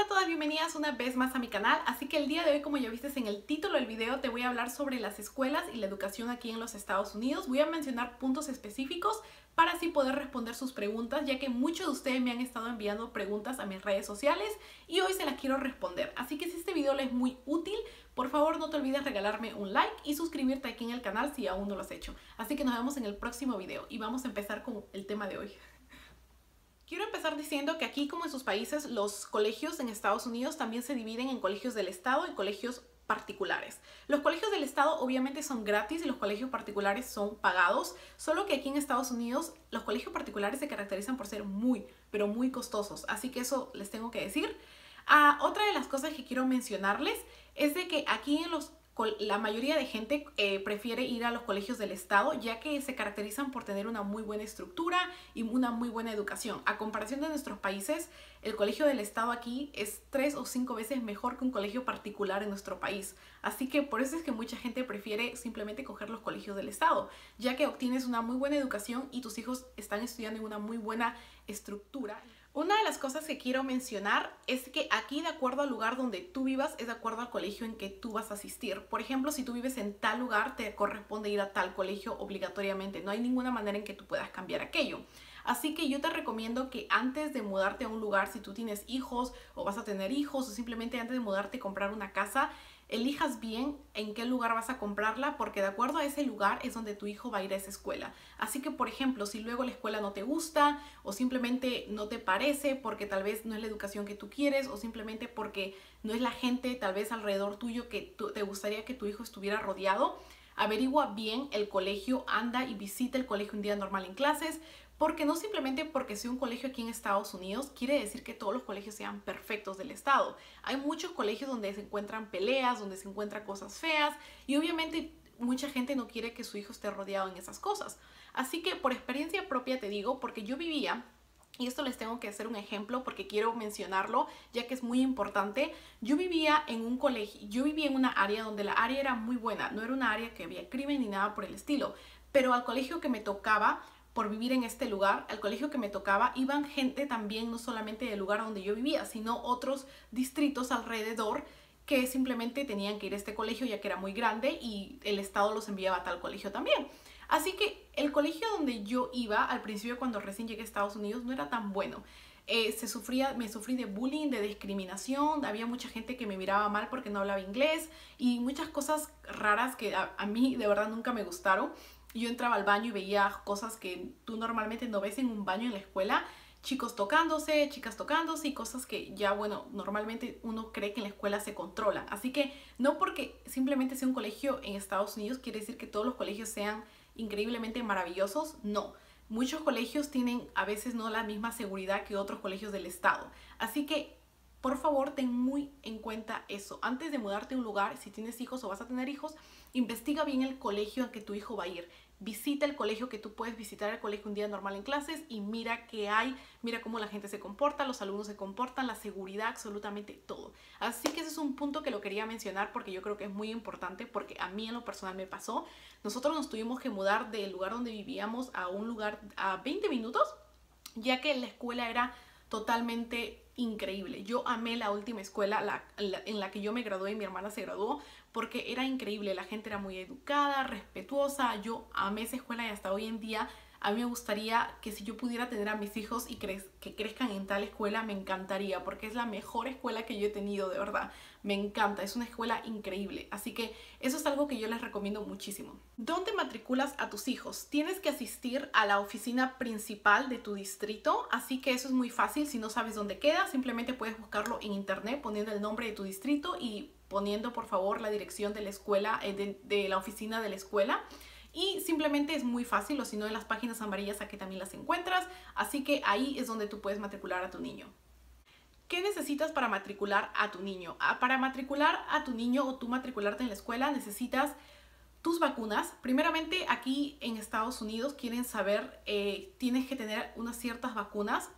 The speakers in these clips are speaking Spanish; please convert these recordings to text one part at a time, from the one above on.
Hola a todas, bienvenidas una vez más a mi canal. Así que el día de hoy, como ya viste en el título del video, te voy a hablar sobre las escuelas y la educación aquí en los Estados Unidos. Voy a mencionar puntos específicos para así poder responder sus preguntas, ya que muchos de ustedes me han estado enviando preguntas a mis redes sociales y hoy se las quiero responder. Así que si este video les es muy útil, por favor no te olvides regalarme un like y suscribirte aquí en el canal si aún no lo has hecho. Así que nos vemos en el próximo video y vamos a empezar con el tema de hoy. Quiero empezar diciendo que aquí, como en sus países, los colegios en Estados Unidos también se dividen en colegios del estado y colegios particulares. Los colegios del estado obviamente son gratis y los colegios particulares son pagados, solo que aquí en Estados Unidos los colegios particulares se caracterizan por ser pero muy costosos, así que eso les tengo que decir. Otra de las cosas que quiero mencionarles es de que aquí la mayoría de gente prefiere ir a los colegios del estado, ya que se caracterizan por tener una muy buena estructura y una muy buena educación. A comparación de nuestros países, el colegio del estado aquí es 3 o 5 veces mejor que un colegio particular en nuestro país. Así que por eso es que mucha gente prefiere simplemente coger los colegios del estado, ya que obtienes una muy buena educación y tus hijos están estudiando en una muy buena estructura. Una de las cosas que quiero mencionar es que aquí, de acuerdo al lugar donde tú vivas, es de acuerdo al colegio en que tú vas a asistir. Por ejemplo, si tú vives en tal lugar, te corresponde ir a tal colegio obligatoriamente. No hay ninguna manera en que tú puedas cambiar aquello. Así que yo te recomiendo que antes de mudarte a un lugar, si tú tienes hijos o vas a tener hijos, o simplemente antes de mudarte a comprar una casa, elijas bien en qué lugar vas a comprarla, porque de acuerdo a ese lugar es donde tu hijo va a ir a esa escuela. Así que, por ejemplo, si luego la escuela no te gusta o simplemente no te parece porque tal vez no es la educación que tú quieres o simplemente porque no es la gente tal vez alrededor tuyo que te gustaría que tu hijo estuviera rodeado, averigua bien el colegio, anda y visita el colegio un día normal en clases, porque no simplemente porque sea un colegio aquí en Estados Unidos quiere decir que todos los colegios sean perfectos del estado. Hay muchos colegios donde se encuentran peleas, donde se encuentran cosas feas y obviamente mucha gente no quiere que su hijo esté rodeado en esas cosas. Así que por experiencia propia te digo, porque yo vivía, y esto les tengo que hacer un ejemplo porque quiero mencionarlo ya que es muy importante. Yo vivía en un colegio, yo vivía en una área donde la área era muy buena, no era una área que había crimen ni nada por el estilo, pero al colegio que me tocaba, por vivir en este lugar, al colegio que me tocaba, iban gente también no solamente del lugar donde yo vivía, sino otros distritos alrededor que simplemente tenían que ir a este colegio ya que era muy grande y el estado los enviaba a tal colegio también. Así que el colegio donde yo iba al principio cuando recién llegué a Estados Unidos no era tan bueno. Me sufrí de bullying, de discriminación, había mucha gente que me miraba mal porque no hablaba inglés y muchas cosas raras que a mí de verdad nunca me gustaron. Yo entraba al baño y veía cosas que tú normalmente no ves en un baño en la escuela, chicos tocándose, chicas tocándose y cosas que ya, bueno, normalmente uno cree que en la escuela se controlan. Así que no porque simplemente sea un colegio en Estados Unidos quiere decir que todos los colegios sean increíblemente maravillosos, no. Muchos colegios tienen a veces no la misma seguridad que otros colegios del estado. Así que por favor, ten muy en cuenta eso. Antes de mudarte a un lugar, si tienes hijos o vas a tener hijos, investiga bien el colegio a que tu hijo va a ir. Visita el colegio que tú puedes visitar, el colegio un día normal en clases y mira qué hay, mira cómo la gente se comporta, los alumnos se comportan, la seguridad, absolutamente todo. Así que ese es un punto que lo quería mencionar porque yo creo que es muy importante porque a mí en lo personal me pasó. Nosotros nos tuvimos que mudar del lugar donde vivíamos a un lugar a 20 minutos, ya que la escuela era totalmente increíble. Yo amé la última escuela en la que yo me gradué y mi hermana se graduó porque era increíble, la gente era muy educada, respetuosa, yo amé esa escuela y hasta hoy en día a mí me gustaría que si yo pudiera tener a mis hijos y que crezcan en tal escuela, me encantaría porque es la mejor escuela que yo he tenido, de verdad. Me encanta, es una escuela increíble. Así que eso es algo que yo les recomiendo muchísimo. ¿Dónde matriculas a tus hijos? Tienes que asistir a la oficina principal de tu distrito, así que eso es muy fácil. Si no sabes dónde queda, simplemente puedes buscarlo en internet poniendo el nombre de tu distrito y poniendo por favor la dirección de la escuela, de la oficina de la escuela. Y simplemente es muy fácil, o si no en las páginas amarillas aquí también las encuentras, así que ahí es donde tú puedes matricular a tu niño. ¿Qué necesitas para matricular a tu niño? Para matricular a tu niño o tú matricularte en la escuela necesitas tus vacunas. Primeramente aquí en Estados Unidos quieren saber, tienes que tener unas ciertas vacunas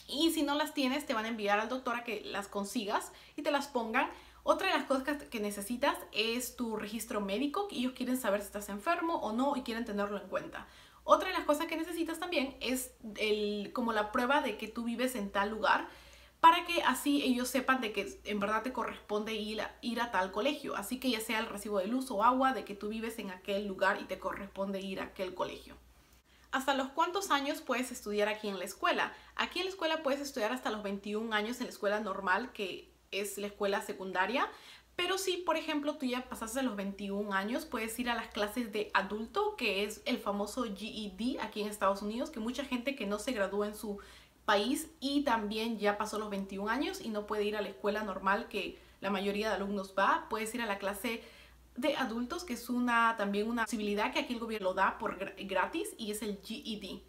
y si no las tienes te van a enviar al doctor a que las consigas y te las pongan. Otra de las cosas que necesitas es tu registro médico, que ellos quieren saber si estás enfermo o no y quieren tenerlo en cuenta. Otra de las cosas que necesitas también es como la prueba de que tú vives en tal lugar, para que así ellos sepan de que en verdad te corresponde ir a tal colegio. Así que ya sea el recibo de luz o agua, de que tú vives en aquel lugar y te corresponde ir a aquel colegio. ¿Hasta los cuántos años puedes estudiar aquí en la escuela? Aquí en la escuela puedes estudiar hasta los 21 años en la escuela normal, que es la escuela secundaria. Pero si, por ejemplo, tú ya pasaste los 21 años, puedes ir a las clases de adulto, que es el famoso GED aquí en Estados Unidos, que mucha gente que no se gradúa en su país y también ya pasó los 21 años y no puede ir a la escuela normal que la mayoría de alumnos va, puedes ir a la clase de adultos, que es también una posibilidad que aquí el gobierno lo da por gratis, y es el GED.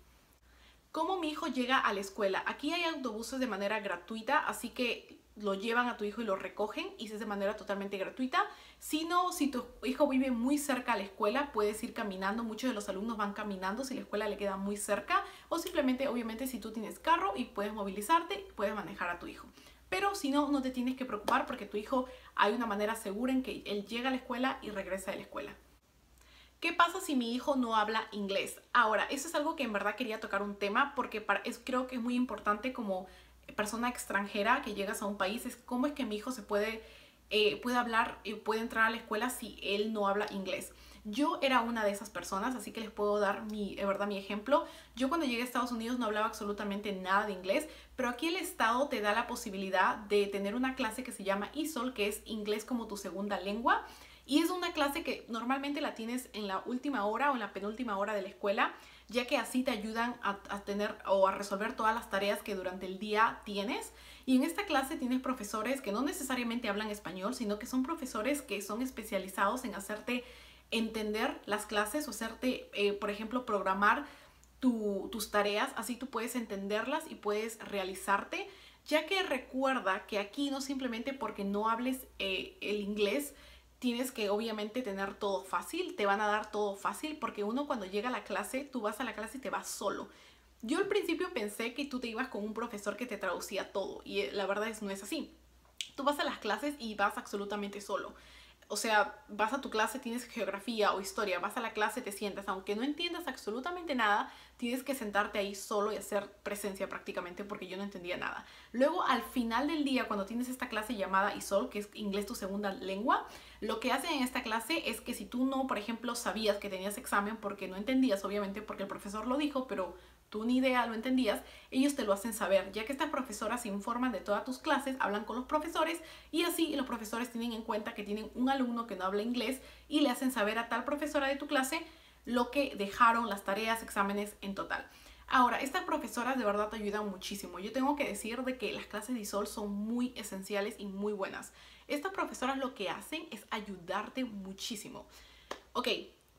¿Cómo mi hijo llega a la escuela? Aquí hay autobuses de manera gratuita, así que lo llevan a tu hijo y lo recogen, y es de manera totalmente gratuita. Si no, si tu hijo vive muy cerca a la escuela, puedes ir caminando. Muchos de los alumnos van caminando si la escuela le queda muy cerca, o simplemente, obviamente, si tú tienes carro y puedes movilizarte, puedes manejar a tu hijo. Pero si no, no te tienes que preocupar, porque tu hijo hay una manera segura en que él llega a la escuela y regresa de la escuela. ¿Qué pasa si mi hijo no habla inglés? Ahora, eso es algo que en verdad quería tocar un tema, porque creo que es muy importante como persona extranjera que llegas a un país, es cómo es que mi hijo puede hablar y puede entrar a la escuela si él no habla inglés. Yo era una de esas personas, así que les puedo dar mi ejemplo. Yo cuando llegué a Estados Unidos no hablaba absolutamente nada de inglés, pero aquí el estado te da la posibilidad de tener una clase que se llama ESOL, que es inglés como tu segunda lengua. Y es una clase que normalmente la tienes en la última hora o en la penúltima hora de la escuela, ya que así te ayudan a tener o a resolver todas las tareas que durante el día tienes. Y en esta clase tienes profesores que no necesariamente hablan español, sino que son profesores que son especializados en hacerte entender las clases o hacerte, por ejemplo, programar tus tareas, así tú puedes entenderlas y puedes realizarte, ya que recuerda que aquí no simplemente porque no hables el inglés, tienes que obviamente tener todo fácil, te van a dar todo fácil, porque uno cuando llega a la clase, tú vas a la clase y te vas solo. Yo al principio pensé que tú te ibas con un profesor que te traducía todo, y la verdad no es así. Tú vas a las clases y vas absolutamente solo. O sea, vas a tu clase, tienes geografía o historia, vas a la clase, te sientas, aunque no entiendas absolutamente nada, tienes que sentarte ahí solo y hacer presencia prácticamente, porque yo no entendía nada. Luego, al final del día, cuando tienes esta clase llamada ESOL, que es inglés tu segunda lengua, lo que hacen en esta clase es que si tú no, por ejemplo, sabías que tenías examen porque no entendías, obviamente porque el profesor lo dijo, pero tú ni idea lo entendías, ellos te lo hacen saber, ya que estas profesoras se informan de todas tus clases, hablan con los profesores, y así los profesores tienen en cuenta que tienen un alumno que no habla inglés y le hacen saber a tal profesora de tu clase lo que dejaron, las tareas, exámenes en total. Ahora, estas profesoras de verdad te ayudan muchísimo. Yo tengo que decir de que las clases de ESOL son muy esenciales y muy buenas. Estas profesoras lo que hacen es ayudarte muchísimo. Ok,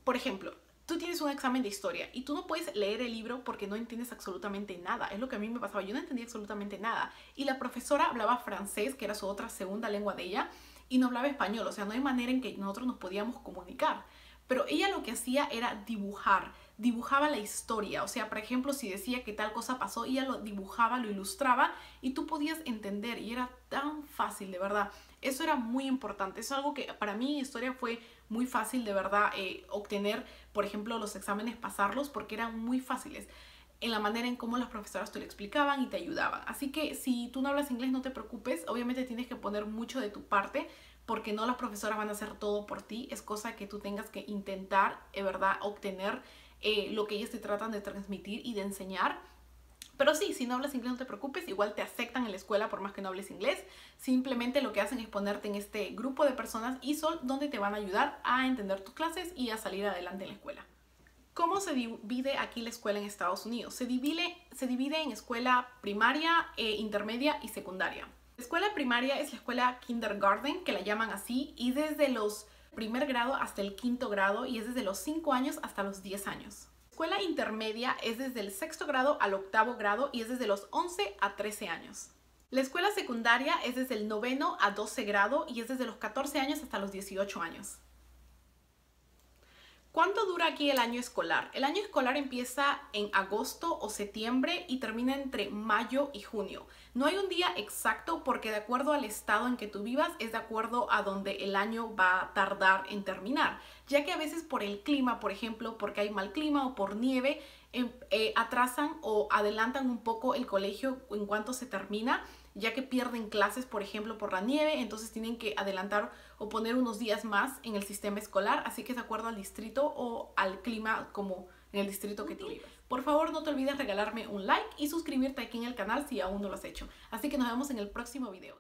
por ejemplo, tú tienes un examen de historia y tú no puedes leer el libro porque no entiendes absolutamente nada. Es lo que a mí me pasaba, yo no entendía absolutamente nada. Y la profesora hablaba francés, que era su otra segunda lengua de ella, y no hablaba español. O sea, no hay manera en que nosotros nos podíamos comunicar. Pero ella lo que hacía era dibujaba la historia. O sea, por ejemplo, si decía que tal cosa pasó, ella lo dibujaba, lo ilustraba y tú podías entender, y era tan fácil, de verdad. Eso era muy importante. Es algo que para mí en historia fue muy fácil, de verdad, obtener, por ejemplo, los exámenes, pasarlos, porque eran muy fáciles en la manera en cómo las profesoras te lo explicaban y te ayudaban. Así que si tú no hablas inglés, no te preocupes. Obviamente tienes que poner mucho de tu parte, porque no las profesoras van a hacer todo por ti. Es cosa que tú tengas que intentar, de verdad, obtener lo que ellas te tratan de transmitir y de enseñar. Pero sí, si no hablas inglés no te preocupes, igual te aceptan en la escuela por más que no hables inglés. Simplemente lo que hacen es ponerte en este grupo de personas ESOL donde te van a ayudar a entender tus clases y a salir adelante en la escuela. ¿Cómo se divide aquí la escuela en Estados Unidos? Se divide en escuela primaria, intermedia y secundaria. La escuela primaria es la escuela kindergarten, que la llaman así, y desde los primer grado hasta el quinto grado, y es desde los 5 años hasta los 10 años. La escuela intermedia es desde el sexto grado al octavo grado y es desde los 11 a 13 años. La escuela secundaria es desde el noveno a 12 grado y es desde los 14 años hasta los 18 años. ¿Cuánto dura aquí el año escolar? El año escolar empieza en agosto o septiembre y termina entre mayo y junio. No hay un día exacto, porque de acuerdo al estado en que tú vivas es de acuerdo a donde el año va a tardar en terminar, ya que a veces por el clima, por ejemplo, porque hay mal clima o por nieve, atrasan o adelantan un poco el colegio en cuanto se termina. ya que pierden clases, por ejemplo, por la nieve, entonces tienen que adelantar o poner unos días más en el sistema escolar, así que es de acuerdo al distrito o al clima como en el distrito que tú vivas. Por favor, no te olvides regalarme un like y suscribirte aquí en el canal si aún no lo has hecho. Así que nos vemos en el próximo video.